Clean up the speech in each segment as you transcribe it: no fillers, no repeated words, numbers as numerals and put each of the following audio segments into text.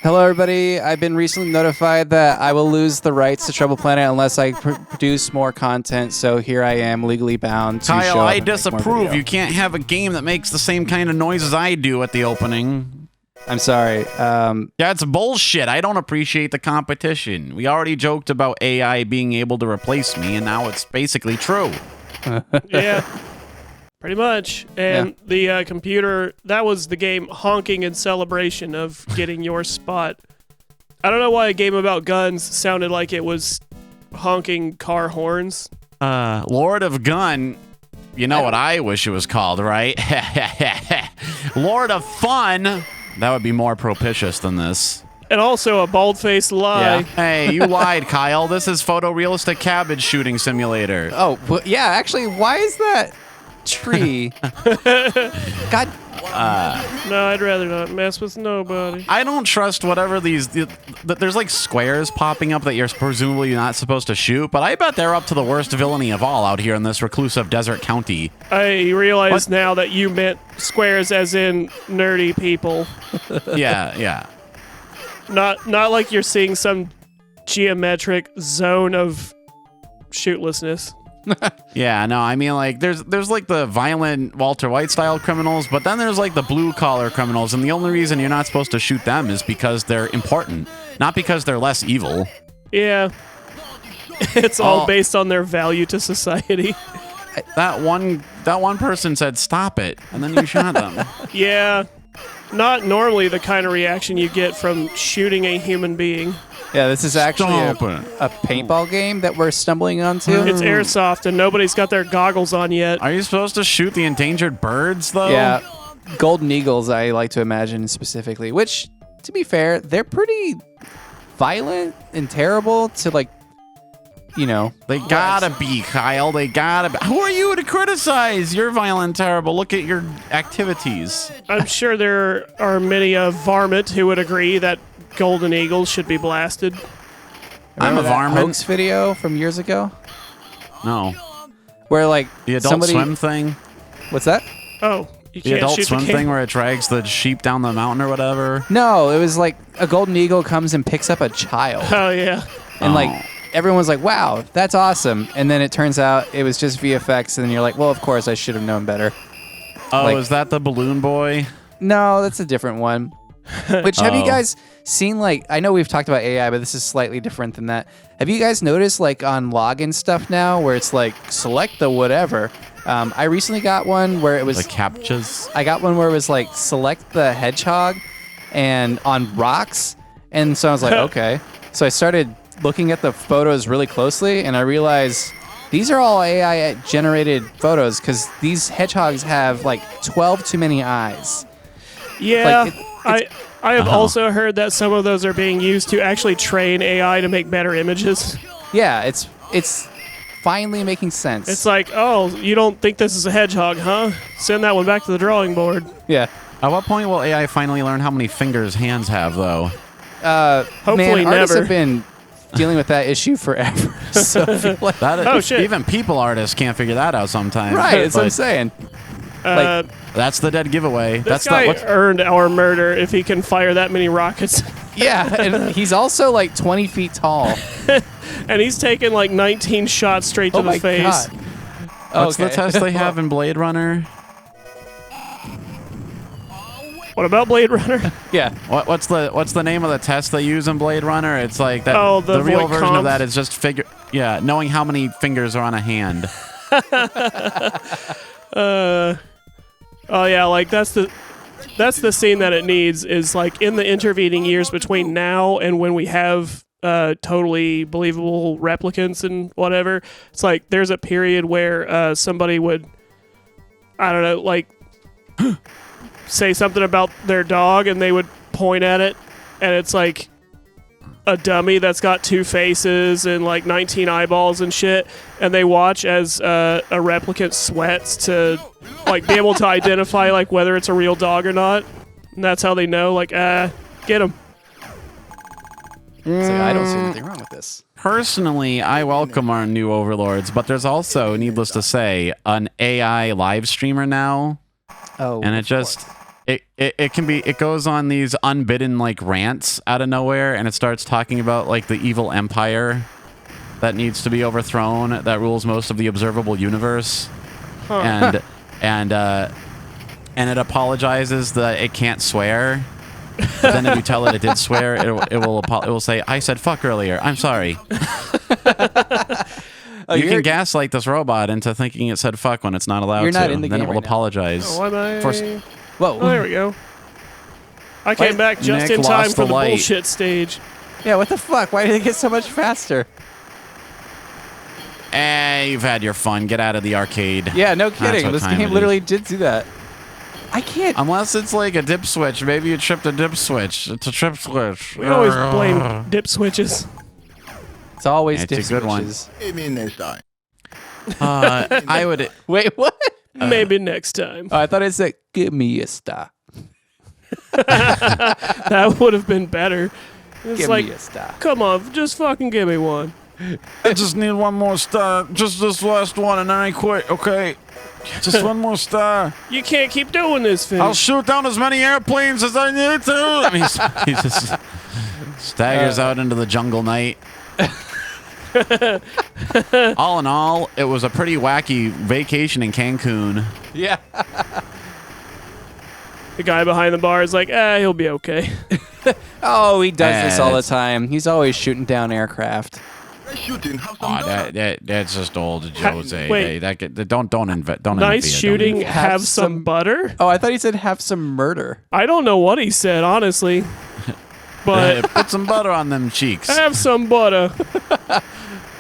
Hello, everybody. I've been recently notified that I will lose the rights to Trouble Planet unless I produce more content, so here I am, legally bound to show Kyle, up I and make more disapprove. video. You can't have a game that makes the same kind of noises I do at the opening. I'm sorry. That's bullshit. I don't appreciate the competition. We already joked about AI being able to replace me, and now it's basically true. Yeah, pretty much. And the computer, that was the game honking in celebration of getting your spot. I don't know why a game about guns sounded like it was honking car horns. Lord of Gun, you know what I wish it was called, right? Lord of Fun. That would be more propitious than this. And also a bald-faced lie. Yeah. Hey, you lied, Kyle. This is photorealistic cabbage shooting simulator. Oh, well, yeah, actually, why is that tree? God. No, I'd rather not mess with nobody. I don't trust whatever there's like squares popping up that you're presumably not supposed to shoot, but I bet they're up to the worst villainy of all out here in this reclusive desert county. I realize now that you meant squares as in nerdy people. Yeah. Not like you're seeing some geometric zone of shootlessness. Yeah, no, I mean, like, there's like the violent Walter White style criminals, but then there's like the blue collar criminals, and the only reason you're not supposed to shoot them is because they're important, not because they're less evil. Yeah. It's all based on their value to society. That one person said, "Stop it," and then you shot them. Yeah. Not normally the kind of reaction you get from shooting a human being. Yeah, this is actually a Stop paintball game that we're stumbling onto. It's airsoft and nobody's got their goggles on yet. Are you supposed to shoot the endangered birds, though? Yeah, golden eagles, I like to imagine specifically, which, to be fair, they're pretty violent and terrible to, like, you know. They gotta be, Kyle. They gotta be. Who are you to criticize? You're violent and terrible. Look at your activities. I'm sure there are many varmint who would agree that golden eagles should be blasted. I'm a Remember that varmint. hoax video from years ago No. where, like, The Adult somebody... Swim thing? What's that? Oh, you The can't Adult shoot Swim the thing where it drags the sheep down the mountain or whatever? No, it was like a golden eagle comes and picks up a child. Oh, yeah. And, like, everyone was like, wow, that's awesome. And then it turns out it was just VFX. And then you're like, well, of course, I should have known better. Oh, like- is that the balloon boy? No, that's a different one. Which, have you guys seen, like, I know we've talked about AI, but this is slightly different than that. Have you guys noticed, like, on login stuff now where it's like, select the whatever? I recently got one where it was... The captchas? I got one where it was like, select the hedgehog and on rocks. And so I was like, okay. So I started looking at the photos really closely, and I realized these are all AI generated photos because these hedgehogs have like 12 too many eyes. Yeah, Like, I have also heard that some of those are being used to actually train AI to make better images. Yeah, it's finally making sense. It's like, oh, you don't think this is a hedgehog, huh? Send that one back to the drawing board. yeah. At what point will AI finally learn how many fingers hands have, though? Hopefully man, artists never. have been dealing with that issue forever. So I feel like, That Oh, shit. Even people artists can't figure that out sometimes. right, that's what I'm But saying. that's the dead giveaway. This That's guy not what. earned our murder if he can fire that many rockets. Yeah, and he's also like 20 feet tall. And he's taken like 19 shots straight to Oh the my face. god. What's the Okay. test they have in Blade Runner? What about Blade Runner? Yeah. What's the name of the test they use in Blade Runner? It's like that. Oh, the real void version comp. of that is just knowing how many fingers are on a hand. Oh yeah, like that's the scene that it needs is like in the intervening years between now and when we have totally believable replicants and whatever. It's like there's a period where somebody would, I don't know, like say something about their dog and they would point at it and it's like a dummy that's got 2 faces and like 19 eyeballs and shit, and they watch as a replicant sweats to like be able to identify like whether it's a real dog or not, and that's how they know like get him. It's like, I don't see anything wrong with this. Personally, I welcome our new overlords, but there's also, needless to say, an AI live streamer now, Oh, and it just it goes on these unbidden like rants out of nowhere, and it starts talking about like the evil empire that needs to be overthrown that rules most of the observable universe, and it apologizes that it can't swear. But then if you tell it did swear, it will say, "I said fuck earlier. I'm sorry." You can gaslight this robot into thinking it said fuck when it's not allowed to. You're not in the then game it will right now. apologize. Whoa. Oh, there we go. I came back just Nick in time lost for the the light. bullshit stage. Yeah, what the fuck? Why did it get so much faster? You've had your fun. Get out of the arcade. Yeah, no That's kidding. what This time game it literally did do that. I can't. Unless it's like a dip switch. Maybe you tripped a dip switch. It's a trip switch. We always blame dip switches. It's always It's a dip good one. switches. I would. Wait, what? Maybe next time. Oh, I thought it said, "Give me a star. That would have been better. It's Give like, me a star." come on, just fucking give me one. I just need one more star. Just this last one, and then I quit. Okay. Just one more star. You can't keep doing this, Finn. I'll shoot down as many airplanes as I need to. I mean, he just staggers out into the jungle night. All in all, it was a pretty wacky vacation in Cancun. Yeah. The guy behind the bar is like, he'll be okay. Oh, he does this all the that's- time. He's always shooting down aircraft. That's just old Jose. wait. Don't Nice shooting, Have have some some- butter? Oh, I thought he said have some murder. I don't know what he said, honestly. But Put some butter on them cheeks. have some butter.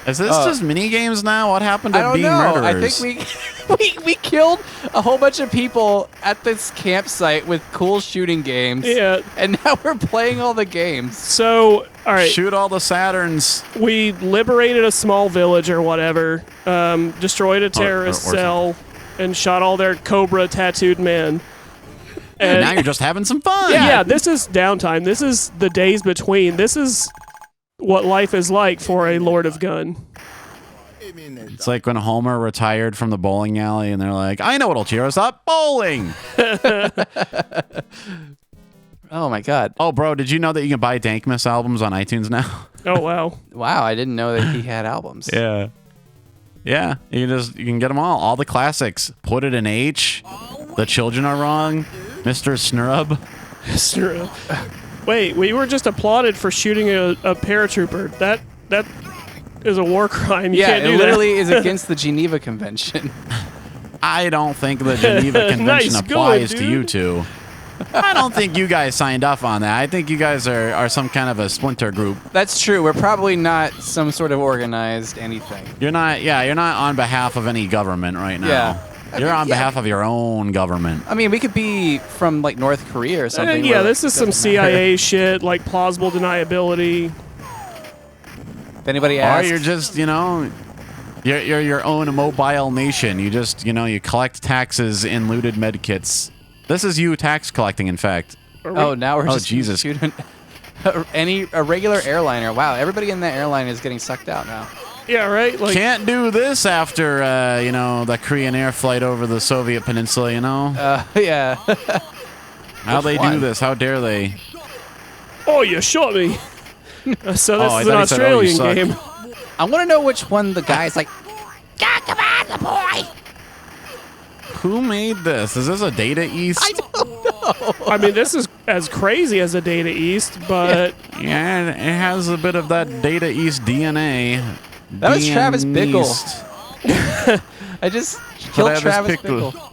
Is this just mini games now? What happened to I don't being know. murderers? I think we killed a whole bunch of people at this campsite with cool shooting games. Yeah. And now we're playing all the games. So, all right. Shoot all the Saturns. We liberated a small village or whatever, destroyed a terrorist or cell, and shot all their Cobra tattooed men. And Now you're just having some fun. yeah, this is downtime. This is the days between. This is what life is like for a Lord of Gun. It's like when Homer retired from the bowling alley and they're like, I know what'll cheer us up. Bowling. Oh my god. Oh, bro, did you know that you can buy Dankmas albums on iTunes now? Oh, wow. Wow, I didn't know that he had albums. Yeah. Yeah, you can get them all the classics. Put It in H. The Children Are Wrong. Mr. Snurub. Wait, we were just applauded for shooting a paratrooper. That is a war crime. You Yeah, can't do it that. literally is against the Geneva Convention. I don't think the Geneva Convention Nice applies going, to you two. I don't think you guys signed off on that. I think you guys are some kind of a splinter group. That's true. We're probably not some sort of organized anything. You're not on behalf of any government right now. Yeah. You're on behalf of your own government. I mean, we could be from like North Korea or something. Yeah, where this it is some doesn't matter. CIA shit, like plausible deniability. If anybody Or asks, you're just, you're your own mobile nation. You just, you collect taxes in looted med kits. This is you tax collecting, in fact. oh, now we're Oh, just Jesus. shooting a regular airliner. Wow, everybody in that airline is getting sucked out now. Yeah, right? Like, Can't do this after, the Korean air flight over the Soviet peninsula, Yeah. How they do one? this? How dare they? oh, you shot me. So this I is an thought he said, "Oh, you Australian suck." game. I want to know which one the guy's like. Who made this? Is this a Data East? I don't know. I mean, this is as crazy as a Data East, but Yeah, it has a bit of that Data East DNA. That was Travis Bickle. East. I just killed Travis Travis Bickle. Bickle.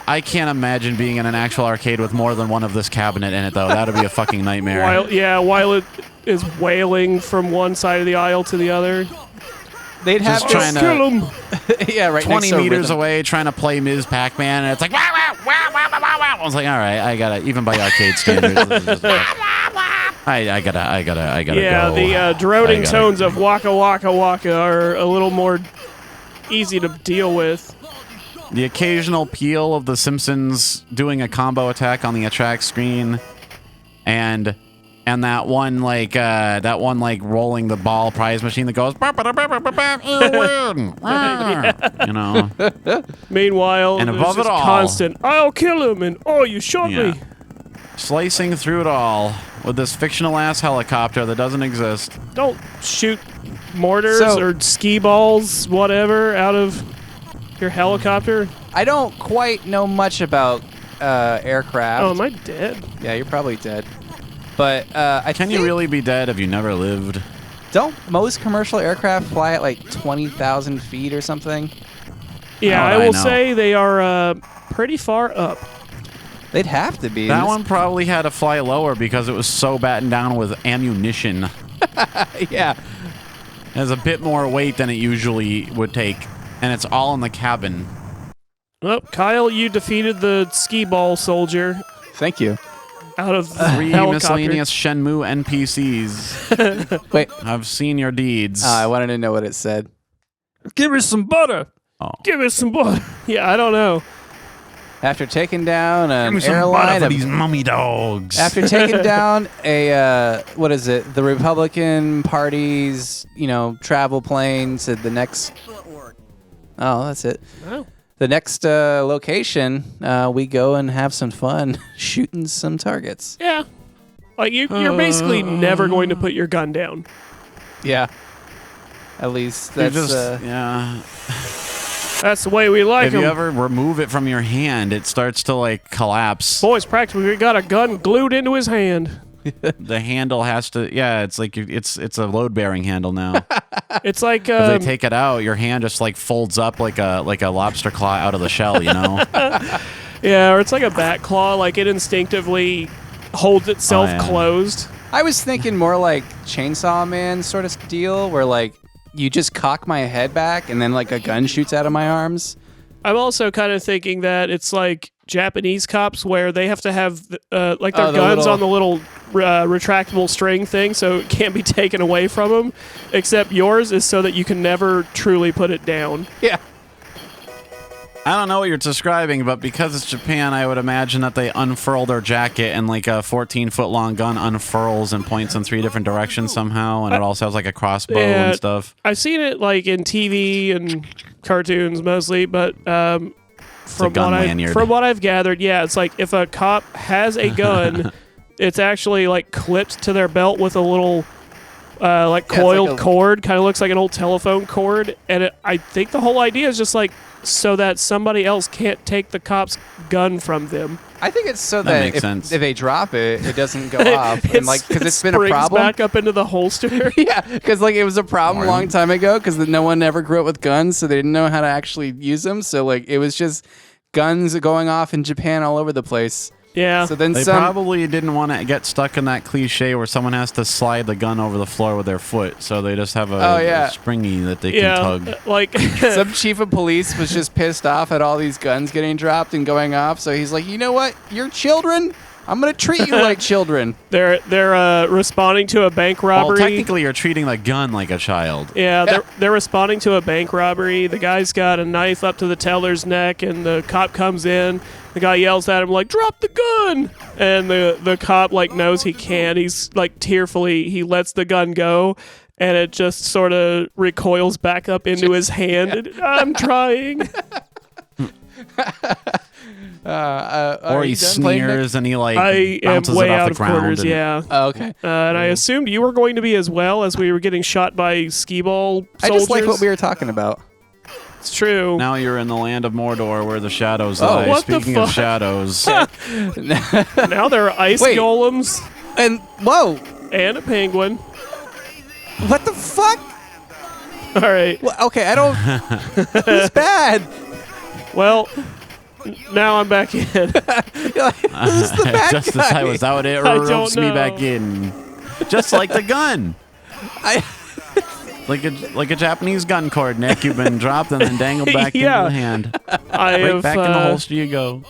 I can't imagine being in an actual arcade with more than one of this cabinet in it, though. That'd be a fucking nightmare. while it is wailing from one side of the aisle to the other. They'd have Just trying this, to- Kill him. yeah, right 20 next to meters Rhythm. away trying to play Ms. Pac-Man, and it's like, wow, wow, wow, wow, wow, wow. I was like, all right, I gotta, even by arcade standards, this is just I gotta Yeah, go. the I droning gotta- tones of Waka Waka Waka are a little more easy to deal with. The occasional peel of The Simpsons doing a combo attack on the attract screen, and and that one like rolling the ball prize machine that goes you know. Meanwhile, And there's above it just all- constant, I'll kill him, and oh, you shot Yeah. me. Slicing through it all with this fictional ass helicopter that doesn't exist. Don't shoot mortars So- or ski balls, whatever, out of your helicopter. I don't quite know much about aircraft. Oh, am I dead? Yeah, you're probably dead. But I Can think, you really be dead if you never lived? don't most commercial aircraft fly at like 20,000 feet or something? Yeah, How I would I will know? say they are pretty far up. They'd have to be. That This- one probably had to fly lower because it was so battened down with ammunition. Yeah. It has a bit more weight than it usually would take, and it's all in the cabin. Well, Kyle, you defeated the ski ball soldier Thank you. out of the 3 helicopter. miscellaneous Shenmue NPCs. Wait, I've seen your deeds. I wanted to know what it said. Give me some butter. Oh. Give me some butter. Yeah, I don't know. After taking down Give me an some airline butter for of- these mummy dogs. after taking down a what is it? The Republican Party's, travel plane to the next. Oh, that's it. Oh. The next location, we go and have some fun shooting some targets. Yeah. Like, you're basically never going to put your gun down. Yeah. At least You that's just, yeah. That's the way we like If you them. ever remove it from your hand, it starts to like collapse. Boys, practically got a gun glued into his hand. The handle has to. Yeah, it's like it's a load bearing handle now. It's like If they take it out, your hand just like folds up like a lobster claw out of the shell. You know. yeah, or it's like a bat claw. Like it instinctively holds itself Oh, yeah. closed. I was thinking more like Chainsaw Man sort of deal, where like you just cock my head back and then like a gun shoots out of my arms. I'm also kind of thinking that it's like Japanese cops where they have to have like their Oh, the guns little- on the little retractable string thing, so it can't be taken away from them. Except yours is so that you can never truly put it down. Yeah. I don't know what you're describing, but because it's Japan, I would imagine that they unfurl their jacket and like a 14-foot-long gun unfurls and points in 3 different directions somehow, and it also has like a crossbow Yeah. and stuff. I've seen it like in TV and cartoons mostly, but from gun what lanyard. from what I've gathered, yeah, it's like if a cop has a gun, it's actually like clipped to their belt with a little like it's coiled like a- cord, kind of looks like an old telephone cord, and I think the whole idea is just like so that somebody else can't take the cop's gun from them. I think it's so That that, makes if, sense. if they drop it, it doesn't go off. And like, because it's been a springs problem. back up into the holster. Yeah, because like it was a problem a long time ago because no one ever grew up with guns, so they didn't know how to actually use them. So like it was just guns going off in Japan all over the place. Yeah. So then They some. probably didn't want to get stuck in that cliche where someone has to slide the gun over the floor with their foot, so they just have a springy that they yeah, can tug. like Some chief of police was just pissed off at all these guns getting dropped and going off. So he's like, you know what? You're children. I'm gonna treat you like children. they're responding to a bank Well, robbery. technically, you're treating the gun like a child. Yeah, they're responding to a bank robbery. The guy's got a knife up to the teller's neck, and the cop comes in. The guy yells at him like, "Drop the gun!" And the cop like knows he can't. He's like tearfully he lets the gun go, and it just sort of recoils back up into his hand. And, I'm trying. Are Or he you done playing, Nick? sneers and he like I am bounces way it off out the of ground. quarters. and- Yeah. Oh, okay. And I assumed you were going to be as well as we were getting shot by skee ball I soldiers. just like what we were talking about. It's true. Now you're in the land of Mordor where the shadows Oh, lie. what the Speaking of fuck? shadows, Now there are ice Wait. golems And whoa, and a penguin. what the fuck? All right. Well, okay, I don't. It's bad. Well, now I'm back in. You're like, who's the bad just guy? as I was out, it I don't ropes me know. back in. Just like the gun. I- Like a Japanese gun cord, Nick. You've been dropped and then dangled back Yeah. into the hand. I Right have back in the holster you go.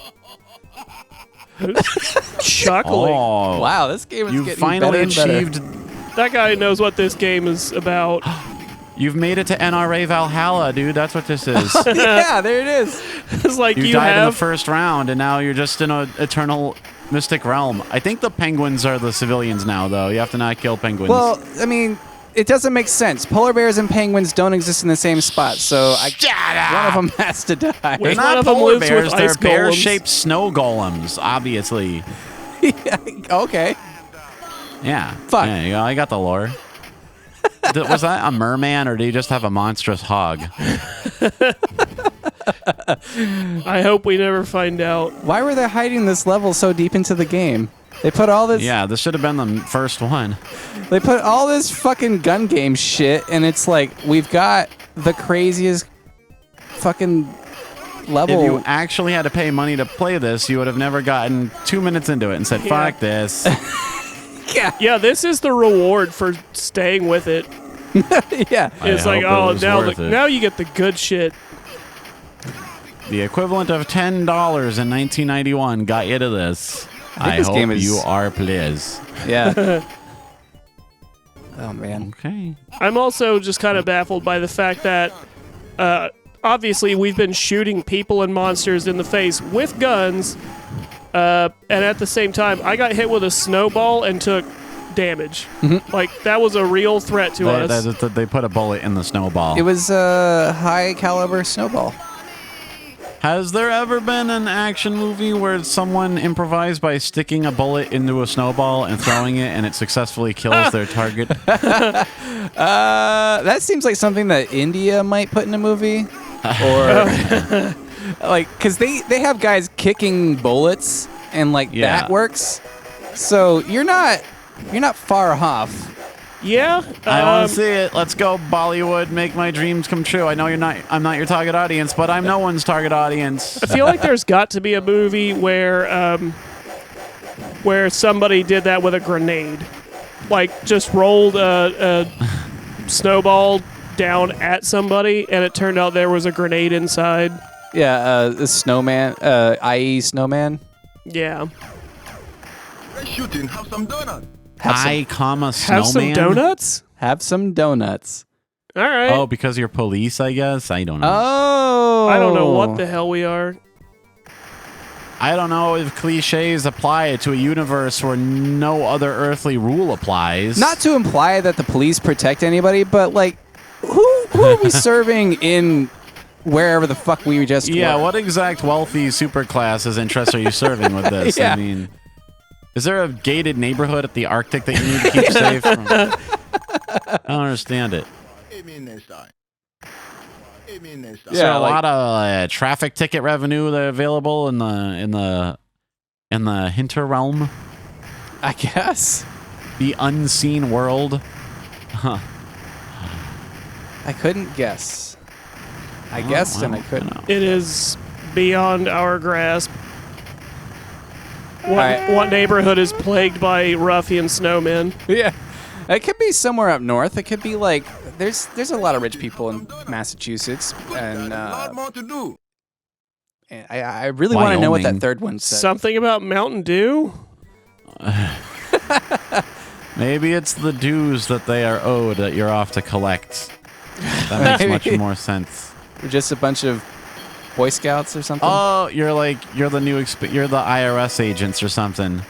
chuckling. Oh, Wow, this game is you getting finally better and better. achieved. That guy knows what this game is about. You've made it to NRA Valhalla, dude. That's what this is. Yeah, there it is. It's like You you died in the have first round, and now you're just in an eternal Mystic Realm. I think the penguins are the civilians now, though. You have to not kill penguins. Well, I mean, it doesn't make sense. Polar bears and penguins don't exist in the same spot, so one of them has to die. they're One not of them polar lives bears. with They're ice golems. bear-shaped snow golems, obviously. Okay. Yeah. Fuck. Yeah, you go. I got the lore. Was that a merman, or do you just have a monstrous hog? I hope we never find out. Why were they hiding this level so deep into the game? They put all this. Yeah, this should have been the first one. They put all this fucking gun game shit, and it's like we've got the craziest fucking level. If you actually had to pay money to play this, you would have never gotten 2 minutes into it and said, "Fuck this." Yeah, this is the reward for staying with it. Yeah. It's I like, hope it oh, was now worth it. now you get the good shit. The equivalent of $10 in 1991 got you to this. I this hope game is- you are pleased. Yeah. Oh man. Okay. I'm also just kind of baffled by the fact that obviously we've been shooting people and monsters in the face with guns, and at the same time, I got hit with a snowball and took damage. Like, that was a real threat to us. They put a bullet in the snowball. It was a high caliber snowball. Has there ever been an action movie where someone improvised by sticking a bullet into a snowball and throwing it, and it successfully kills their target? That seems like something that India might put in a movie, or like, because they have guys kicking bullets, and like Yeah. that works. So you're not far off. Yeah. I want to see it. Let's go, Bollywood. Make my dreams come true. I know I'm not your target audience, but I'm no one's target audience. I feel like there's got to be a movie where somebody did that with a grenade. Like, just rolled a snowball down at somebody, and it turned out there was a grenade inside. Yeah, the snowman, i.e. snowman. Yeah. Shooting, have some donuts. Snowman. Have some donuts? Have some donuts. All right. Oh, because you're police, I guess? I don't know. Oh. I don't know what the hell we are. I don't know if cliches apply to a universe where no other earthly rule applies. Not to imply that the police protect anybody, but like, who are we serving in wherever the fuck we just Yeah, were? what exact wealthy superclasses interests are you serving with this? Yeah. I mean, is there a gated neighborhood at the Arctic that you need to keep safe from? I don't understand it. Is there Yeah, a like- lot of traffic ticket revenue that available in the Hinter realm, I guess. the unseen world? Huh. I couldn't guess. I guessed and I couldn't. It is beyond our grasp. right. What neighborhood is plagued by ruffian snowmen? Yeah. It could be somewhere up north. It could be like there's a lot of rich people in Massachusetts, and Lot more to do. I really want to know what that Wyoming. third one said. Something about Mountain Dew? Maybe it's the dues that they are owed that you're off to collect. That makes much more sense. We're just a bunch of Boy Scouts or something. Oh, you're the IRS agents or something.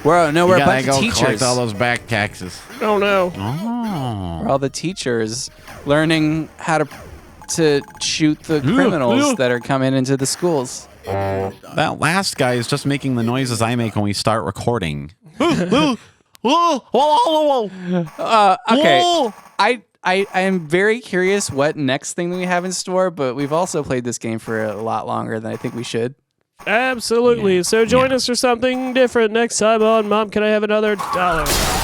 We're a You gotta bunch go of collect teachers. all those back taxes. Oh no. Oh. We're all the teachers learning how to shoot the criminals that are coming into the schools. That last guy is just making the noises I make when we start recording. Whoa. Okay. I am very curious what next thing we have in store, but we've also played this game for a lot longer than I think we should. Absolutely. Yeah. So join Yeah. us for something different next time on Mom, Can I Have Another $1?